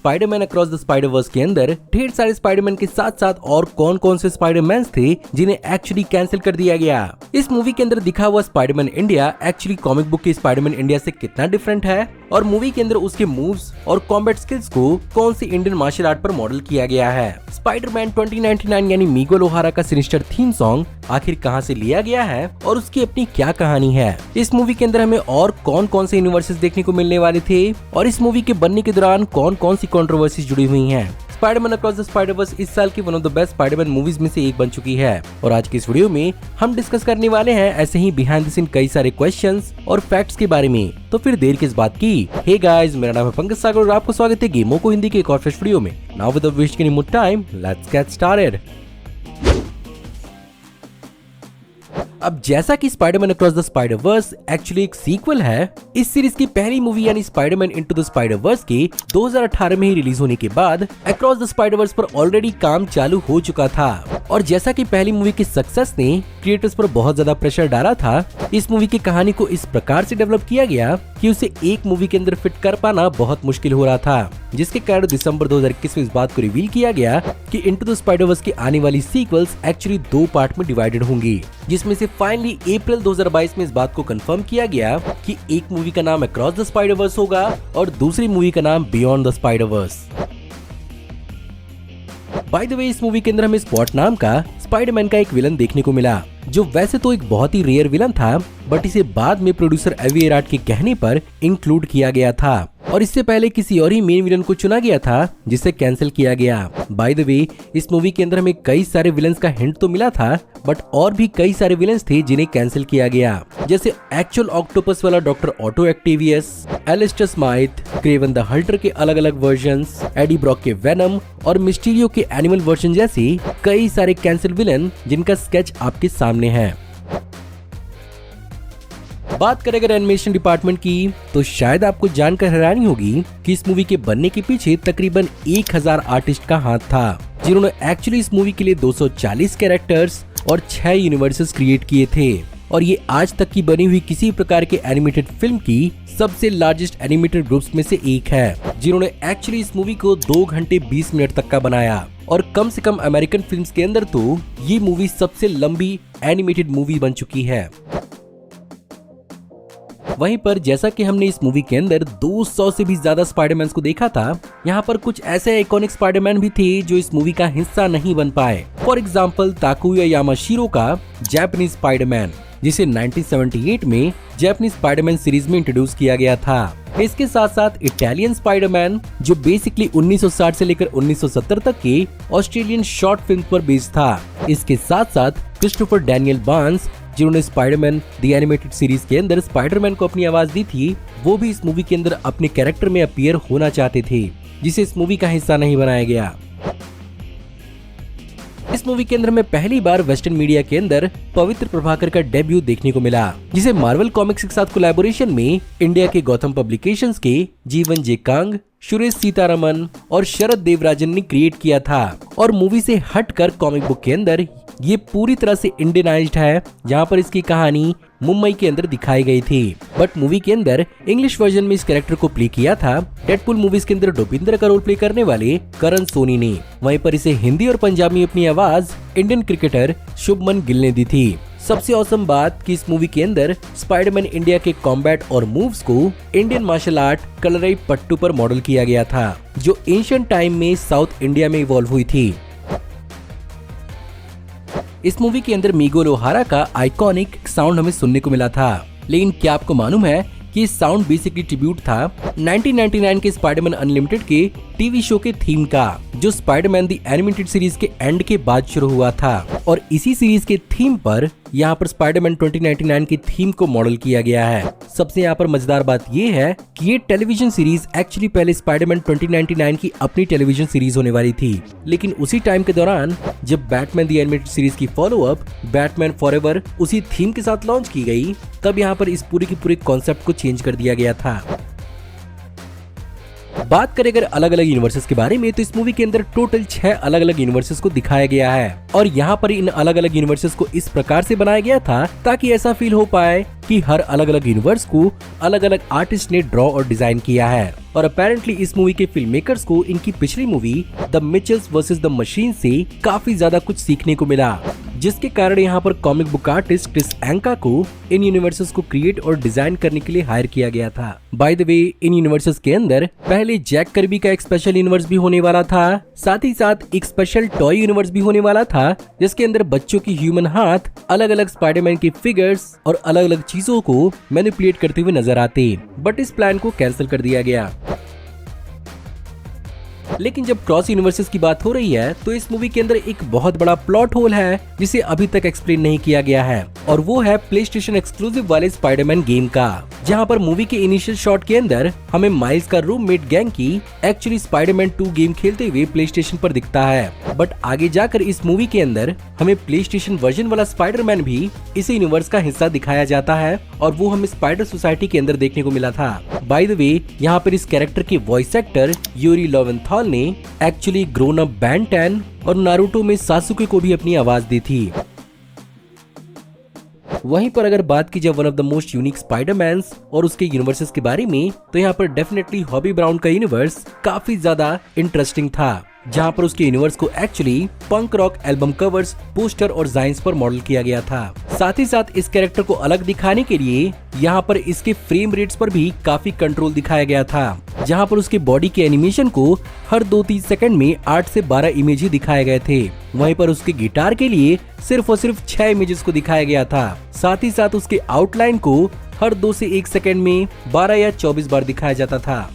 Spiderman across the Spider-Verse के अंदर ढेर सारे स्पाइडरमैन के साथ साथ और कौन कौन से स्पाइडरमैन थे जिन्हें एक्चुअली कैंसिल कर दिया गया। इस मूवी के अंदर दिखा हुआ Spiderman India actually comic book के स्पाइडरमैन इंडिया से कितना डिफरेंट है, और मूवी के अंदर उसके मूव्स और कॉम्बैट स्किल्स को कौन सी इंडियन मार्शल आर्ट पर मॉडल किया गया है। स्पाइडरमैन 2099 यानी मिगुएल ओहारा का सिनिस्टर थीम सॉन्ग आखिर कहां से लिया गया है और उसकी अपनी क्या कहानी है। इस मूवी के अंदर हमें और कौन कौन से यूनिवर्सेस देखने को मिलने वाले थे और इस मूवी के बनने के दौरान कौन कौन सी कंट्रोवर्सीज जुड़ी हुई हैं। स्पाइडरमैन अक्रॉस द स्पाइडरवर्स इस साल की one of the best Spiderman movies में से एक बन चुकी है, और आज की इस वीडियो में हम डिस्कस करने वाले हैं ऐसे ही बिहाइंड द सीन कई सारे क्वेश्चंस और फैक्ट्स के बारे में। तो फिर देर किस बात की। हे गाइस, मेरा नाम है पंकज सागर और आपको स्वागत है गेमों को हिंदी के एक और फ्रेश वीडियो में। Now without wasting any more time, let's get started. अब जैसा कि Spiderman across the Spider-Verse actually एक सीक्वल है, इस सीरीज की पहली मूवी यानी स्पाइडरमैन इनटू द स्पाइडरवर्स के 2018 में ही रिलीज होने के बाद अक्रॉस द स्पाइडरवर्स पर ऑलरेडी काम चालू हो चुका था। और जैसा कि पहली मूवी की सक्सेस ने क्रिएटर्स पर बहुत ज्यादा प्रेशर डाला था, इस मूवी की कहानी को इस प्रकार से डेवलप किया गया कि उसे एक मूवी के अंदर फिट कर पाना बहुत मुश्किल हो रहा था, जिसके कारण दिसंबर 2021 में इस बात को रिवील किया गया कि इनटू द स्पाइडरवर्स की आने वाली सीक्वल्स एक्चुअली 2 पार्ट में डिवाइडेड होंगी, जिसमें से फाइनली अप्रैल 2022 में इस बात को कंफर्म किया गया कि एक मूवी का नाम अक्रॉस द स्पाइडरवर्स होगा और दूसरी मूवी का नाम beyond the Spider-Verse. Bye the वे, इस मूवी के अंदर हमें स्पॉट नाम का स्पाइडरमैन का एक विलन देखने को मिला, जो वैसे तो एक बहुत ही रेयर विलन था, बट इसे बाद में प्रोड्यूसर एवी एराट के कहने पर इंक्लूड किया गया था, और इससे पहले किसी और ही मेन विलन को चुना गया था जिसे कैंसिल किया गया। बाय द वे, इस मूवी के अंदर हमें कई सारे विलन्स का हिंट तो मिला था, बट और भी कई सारे विलन्स थे जिन्हें कैंसिल किया गया, जैसे एक्चुअल ऑक्टोपस वाला Doctor Otto Octavius, Alistair Smythe, Kraven the Hunter के अलग अलग वर्जन्स, एडी ब्रॉक के वेनम और मिस्टीरियो के एनिमल वर्जन जैसे कई सारे कैंसिल विलन जिनका स्केच आपके सामने है। बात करें अगर एनिमेशन डिपार्टमेंट की, तो शायद आपको जानकर हैरानी होगी कि इस मूवी के बनने के पीछे तकरीबन 1000 आर्टिस्ट का हाथ था, जिन्होंने एक्चुअली इस मूवी के लिए 240 कैरेक्टर्स और 6 यूनिवर्सेस क्रिएट किए थे, और ये आज तक की बनी हुई किसी प्रकार के एनिमेटेड फिल्म की सबसे लार्जेस्ट एनिमेटेड ग्रुप्स में से एक है, जिन्होंने एक्चुअली इस मूवी को 2 घंटे 20 मिनट तक का बनाया, और कम से कम अमेरिकन फिल्म्स के अंदर तो ये मूवी सबसे लंबी एनिमेटेड मूवी बन चुकी है। वहीं पर जैसा कि हमने इस मूवी के अंदर 200 से भी ज्यादा स्पाइडरमैन को देखा था, यहाँ पर कुछ ऐसे आइकॉनिक स्पाइडरमैन भी थे जो इस मूवी का हिस्सा नहीं बन पाए। फॉर एग्जाम्पल ताकुया यामाशीरो का जापानीज स्पाइडरमैन, जिसे 1978 में जापानीज स्पाइडरमैन सीरीज में इंट्रोड्यूस किया गया था। इसके साथ साथ इटालियन स्पाइडरमैन, जो बेसिकली 1960 से लेकर 1970 तक के ऑस्ट्रेलियन शॉर्ट फिल्म पर बेस्ड था। इसके साथ साथ क्रिस्टोफर डैनियल बार्न्स, जिन्होंने स्पाइडरमैन द एनिमेटेड सीरीज के अंदर स्पाइडरमैन को अपनी आवाज दी थी, वो भी इस मूवी के अंदर अपने कैरेक्टर में अपीयर होना चाहते थे, जिसे इस मूवी का हिस्सा नहीं बनाया गया। इस मूवी के अंदर हमें पहली बार वेस्टर्न मीडिया के अंदर पवित्र प्रभाकर का डेब्यू देखने को मिला, जिसे मार्वल कॉमिक्स के साथ कोलैबोरेशन में इंडिया के गौतम पब्लिकेशंस के जीवन जे कांग, सुरेश सीतारमन और शरद देवराजन ने क्रिएट किया था, और मूवी से हटकर कॉमिक बुक के अंदर ये पूरी तरह से इंडियनाइज्ड है, जहाँ पर इसकी कहानी मुंबई के अंदर दिखाई गई थी, बट मूवी के अंदर इंग्लिश वर्जन में इस कैरेक्टर को प्ले किया था डेडपुल मूवीज के अंदर डोपिंदर का रोल प्ले करने वाले करण सोनी ने। वहीं पर इसे हिंदी और पंजाबी में अपनी आवाज इंडियन क्रिकेटर शुभमन गिल ने दी थी। सबसे औसम बात कि इस मूवी के अंदर स्पाइडरमैन इंडिया के कॉम्बैट और मूव्स को इंडियन मार्शल आर्ट कलरई पट्टू पर मॉडल किया गया था, जो एंशिएंट टाइम में साउथ इंडिया में इवॉल्व हुई थी। इस मूवी के अंदर मिगुएल ओहारा का आइकॉनिक साउंड हमें सुनने को मिला था, लेकिन क्या आपको मालूम है कि साउंड बेसिकली ट्रिब्यूट था 1999 के स्पाइडरमैन अनलिमिटेड के टीवी शो के थीम का, जो स्पाइडरमैन दी एनिमेटेड सीरीज के एंड के बाद शुरू हुआ था, और इसी सीरीज के थीम पर यहाँ पर स्पाइडरमैन 2099 की थीम को मॉडल किया गया है। सबसे यहाँ पर मजेदार बात ये है कि ये टेलीविजन सीरीज एक्चुअली पहले स्पाइडरमैन 2099 की अपनी टेलीविजन सीरीज होने वाली थी, लेकिन उसी टाइम के दौरान जब बैटमैन दी एनिमेटेड सीरीज की फॉलो अप बैटमैन फॉरएवर उसी थीम के साथ लॉन्च की गई, तब यहाँ पर इस पूरी की पूरी कॉन्सेप्ट को चेंज कर दिया गया था। बात करें अगर अलग अलग यूनिवर्सेस के बारे में, तो इस मूवी के अंदर टोटल 6 अलग अलग यूनिवर्सेस को दिखाया गया है और यहाँ पर इन अलग अलग यूनिवर्सेस को इस प्रकार से बनाया गया था ताकि ऐसा फील हो पाए कि हर अलग अलग यूनिवर्स को अलग अलग आर्टिस्ट ने ड्रॉ और डिजाइन किया है। और अपेरेंटली इस मूवी के फिल्म मेकर्स को इनकी पिछली movie the Mitchells versus the machine से काफी ज्यादा कुछ सीखने को मिला, जिसके कारण यहाँ पर comic book artist Chris Anka को इन यूनिवर्सेस को क्रिएट और डिजाइन करने के लिए हायर किया गया था। बाय द वे, इन यूनिवर्सेस के अंदर पहले जैक कर्बी का एक स्पेशल यूनिवर्स भी होने वाला था, साथ ही साथ एक स्पेशल टॉय यूनिवर्स भी होने वाला था जिसके अंदर बच्चों की ह्यूमन हाथ अलग अलग स्पाइडरमैन के फिगर्स और अलग अलग चीजों को मैनिपुलेट करते हुए नजर आते, बट इस प्लान को कैंसिल कर दिया गया। लेकिन जब क्रॉस यूनिवर्सेस की बात हो रही है तो इस मूवी के अंदर एक बहुत बड़ा प्लॉट होल है जिसे अभी तक एक्सप्लेन नहीं किया गया है, और वो है प्ले स्टेशन एक्सक्लूसिव वाले स्पाइडरमैन गेम का, जहां पर मूवी के इनिशियल शॉट के अंदर हमें माइल्स का रूममेट गैंग की एक्चुअली स्पाइडरमैन 2 गेम खेलते हुए प्ले स्टेशन पर दिखता है। बट आगे जाकर इस मूवी के अंदर हमें प्ले स्टेशन वर्जन वाला स्पाइडरमैन भी इस यूनिवर्स का हिस्सा दिखाया जाता है और वो हमें स्पाइडर सोसाइटी के अंदर देखने को मिला था। बाय द वे, यहाँ पर इस कैरेक्टर के वॉइस एक्टर यूरी लोवेंथॉल ने एक्चुअली ग्रोन अप बैन 10 और नारुतो में सासुके को भी अपनी आवाज दी थी। वहीं पर अगर बात की जाए one of the most unique Spider-Man's और उसके यूनिवर्सेस के बारे में, तो यहाँ पर डेफिनेटली हॉबी ब्राउन का यूनिवर्स काफी ज्यादा इंटरेस्टिंग था, जहाँ पर उसके यूनिवर्स को एक्चुअली पंक रॉक एल्बम कवर्स, पोस्टर और डिजाइन्स पर मॉडल किया गया था। साथ ही साथ इस कैरेक्टर को अलग दिखाने के लिए यहाँ पर इसके फ्रेम रेट्स पर भी काफी कंट्रोल दिखाया गया था, जहाँ पर उसके बॉडी के एनिमेशन को हर 2-3 सेकंड में 8 से 12 इमेज ही दिखाए गए थे। वहीं पर उसके गिटार के लिए सिर्फ और सिर्फ 6 इमेजेस को दिखाया गया था। साथ ही साथ उसके आउटलाइन को हर 2 से 1 सेकंड में 12 या 24 बार दिखाया जाता था।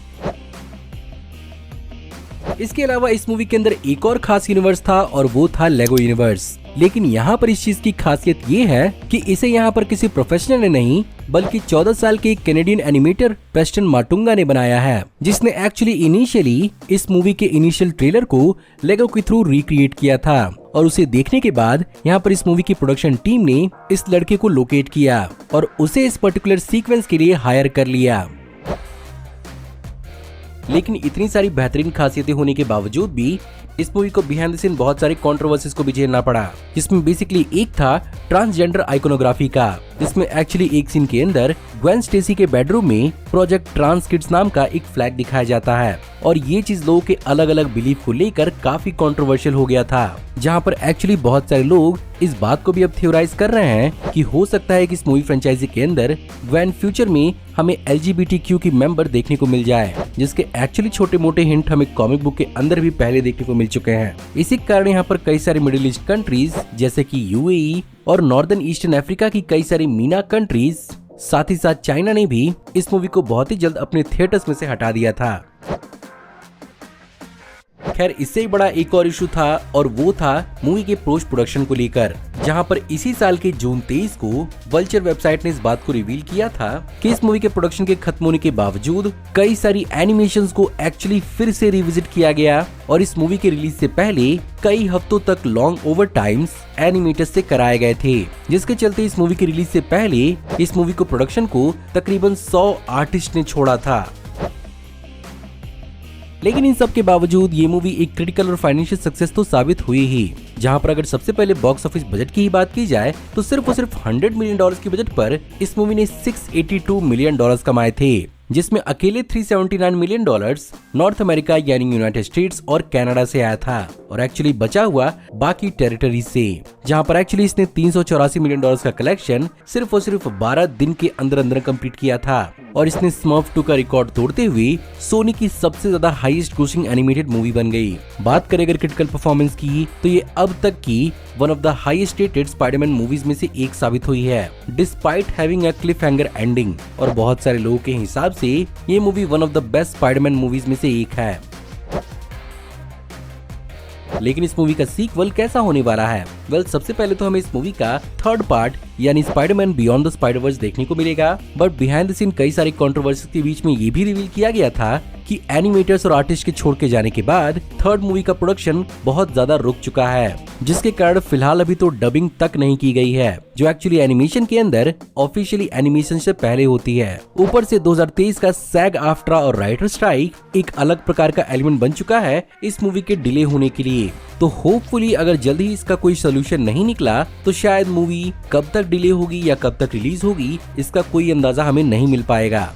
इसके अलावा इस मूवी के अंदर एक और खास यूनिवर्स था और वो था लेगो यूनिवर्स। लेकिन यहाँ पर इस चीज की खासियत ये है कि इसे यहाँ पर किसी प्रोफेशनल ने नहीं बल्कि 14 साल के कैनेडियन एनिमेटर प्रेस्टन माटुंगा ने बनाया है, जिसने एक्चुअली इनिशियली इस मूवी के इनिशियल ट्रेलर को लेगो के थ्रू रिक्रिएट किया था और उसे देखने के बाद यहाँ पर इस मूवी की प्रोडक्शन टीम ने इस लड़के को लोकेट किया और उसे इस पर्टिकुलर सीक्वेंस के लिए हायर कर लिया। लेकिन इतनी सारी बेहतरीन खासियतें होने के बावजूद भी इस मूवी को बिहाइंड द सीन बहुत सारे कंट्रोवर्सीज को भी झेलना पड़ा, जिसमें बेसिकली एक था ट्रांसजेंडर आइकोनोग्राफी का, जिसमें एक्चुअली एक सीन के अंदर ग्वेन स्टेसी के बेडरूम में प्रोजेक्ट ट्रांस किड्स नाम का एक फ्लैग दिखाया जाता है और ये चीज लोगों के अलग अलग बिलीफ को लेकर काफी कंट्रोवर्शियल हो गया था, जहां पर एक्चुअली बहुत सारे लोग इस बात को भी अब थ्योराइज कर रहे हैं कि हो सकता है कि इस मूवी फ्रेंचाइजी के अंदर ग्वेन फ्यूचर में हमें LGBTQ की मेंबर देखने को मिल जाए, जिसके एक्चुअली छोटे मोटे हिंट हमें कॉमिक बुक के अंदर भी पहले देखने को मिल चुके हैं। इसी कारण यहाँ पर कई सारी मिडिल ईस्ट कंट्रीज जैसे कि UAE और नॉर्दर्न ईस्टर्न अफ्रीका की कई सारी मीना कंट्रीज, साथ ही साथ चाइना ने भी इस मूवी को बहुत ही जल्द अपने थिएटर्स में से हटा दिया था। खैर, इससे ही बड़ा एक और इशू था और वो था मूवी के पोस्ट प्रोडक्शन को लेकर, जहां पर इसी साल के जून 23 को वल्चर वेबसाइट ने इस बात को रिवील किया था कि इस मूवी के प्रोडक्शन के खत्म होने के बावजूद कई सारी एनिमेशंस को एक्चुअली फिर से रिविजिट किया गया और इस मूवी के रिलीज से पहले कई हफ्तों तक लॉन्ग ओवर टाइम्स एनिमेटर्स से कराए गए थे, जिसके चलते इस मूवी के रिलीज से पहले इस मूवी को प्रोडक्शन को तकरीबन 100 आर्टिस्ट ने छोड़ा था। लेकिन इन सब के बावजूद ये मूवी एक क्रिटिकल और फाइनेंशियल सक्सेस तो साबित हुई ही, जहां पर अगर सबसे पहले बॉक्स ऑफिस बजट की ही बात की जाए तो सिर्फ और सिर्फ $100 मिलियन की बजट पर इस मूवी ने $682 मिलियन कमाए थे, जिसमें अकेले $379 मिलियन नॉर्थ अमेरिका यानी यूनाइटेड स्टेट्स और कनाडा से आया था और एक्चुअली बचा हुआ बाकी टेरिटरी से, जहां पर एक्चुअली इसने $384 मिलियन का कलेक्शन सिर्फ और सिर्फ 12 दिन के अंदर अंदर कंप्लीट किया था और इसने स्मर्फ 2 का रिकॉर्ड तोड़ते हुए सोनी की सबसे ज्यादा हाईएस्ट ग्रोसिंग एनिमेटेड मूवी बन गई। बात करें अगर क्रिटिकल परफॉर्मेंस की तो ये अब तक की one of the highest rated Spiderman movies में से एक साबित हुई है, despite having a cliff hanger ending, और बहुत सारे लोगों के हिसाब से ये movie one of the best Spiderman movies में से एक है। लेकिन इस मूवी का सीक्वल कैसा होने वाला है वेल सबसे पहले तो हमें इस मूवी का थर्ड पार्ट यानी स्पाइडरमैन बियॉन्ड द स्पाइडरवर्स देखने को मिलेगा, बट बिहाइंड द सीन कई सारी कंट्रोवर्सी के बीच में ये भी रिवील किया गया था कि एनिमेटर्स और आर्टिस्ट के छोड़ के जाने के बाद थर्ड मूवी का प्रोडक्शन बहुत ज्यादा रुक चुका है, जिसके कारण फिलहाल अभी तो डबिंग तक नहीं की गई है, जो एक्चुअली एनिमेशन के अंदर ऑफिशियली एनिमेशन से पहले होती है। ऊपर से 2023 का सैग आफ्ट्रा और राइटर स्ट्राइक एक अलग प्रकार का एलिमेंट बन चुका है इस मूवी के डिले होने के लिए। तो होपफुली अगर जल्द ही इसका कोई सोल्यूशन नहीं निकला तो शायद मूवी कब तक डिले होगी या कब तक रिलीज होगी इसका कोई अंदाजा हमें नहीं मिल पाएगा।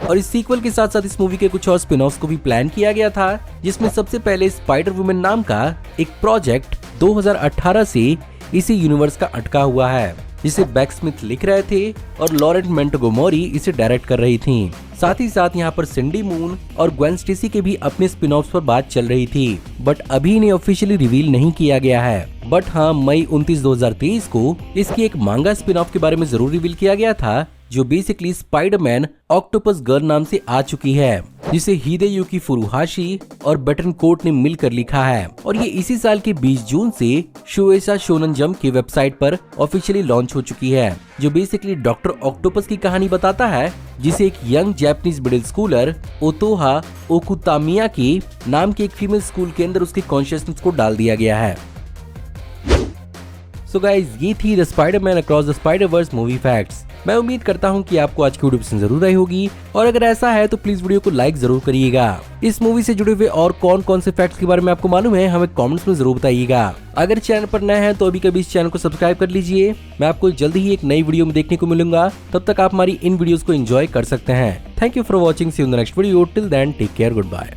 और इस सीक्वल के साथ साथ इस मूवी के कुछ और स्पिन ऑफ्स को भी प्लान किया गया था, जिसमें सबसे पहले स्पाइडर वुमन नाम का एक प्रोजेक्ट 2018 से इसी यूनिवर्स का अटका हुआ है, जिसे बैक स्मिथ लिख रहे थे और लॉरेंट मोंटगोमरी इसे डायरेक्ट कर रही थी। साथ ही साथ यहाँ पर सिंडी मून और ग्वेन स्टेसी के भी अपने स्पिन ऑफ्स पर बात चल रही थी, बट अभी इन्हें ऑफिशियली रिवील नहीं किया गया है। बट हाँ, मई 29, 2023 को इसकी एक मांगा स्पिन ऑफ के बारे में जरूर रिवील किया गया था, जो बेसिकली स्पाइडरमैन ऑक्टोपस गर्ल नाम से आ चुकी है, जिसे हिदेयुकी फुरुहाशी और बेटनकोर्ट ने मिलकर लिखा है। और ये इसी साल के 20 जून से शुएशा शोनन जंप की वेबसाइट पर ऑफिशियली लॉन्च हो चुकी है, जो बेसिकली डॉक्टर ऑक्टोपस की कहानी बताता है, जिसे एक यंग जापानीज मिडिल स्कूलर ओतोहा ओकुतामिया की नाम के एक फीमेल स्कूल के अंदर उसके कॉन्शियसनेस को डाल दिया गया है। सो गाइज, ये थी the Spiderman across the Spider-Verse movie facts. मैं उम्मीद करता हूँ कि आपको आज की वीडियो पसंद जरूर आई होगी, और अगर ऐसा है तो प्लीज वीडियो को लाइक जरूर करिएगा। इस मूवी से जुड़े हुए और कौन कौन से फैक्ट्स के बारे में आपको मालूम है हमें कमेंट्स में जरूर बताइएगा। अगर चैनल पर नए हैं तो अभी कभी इस चैनल को सब्सक्राइब कर लीजिए। मैं आपको जल्दी ही एक नई वीडियो में देखने को मिलूंगा, तब तक आप हमारी इन वीडियोस को एंजॉय कर सकते हैं। Thank you for watching, see you in the next video, till then take care, good bye.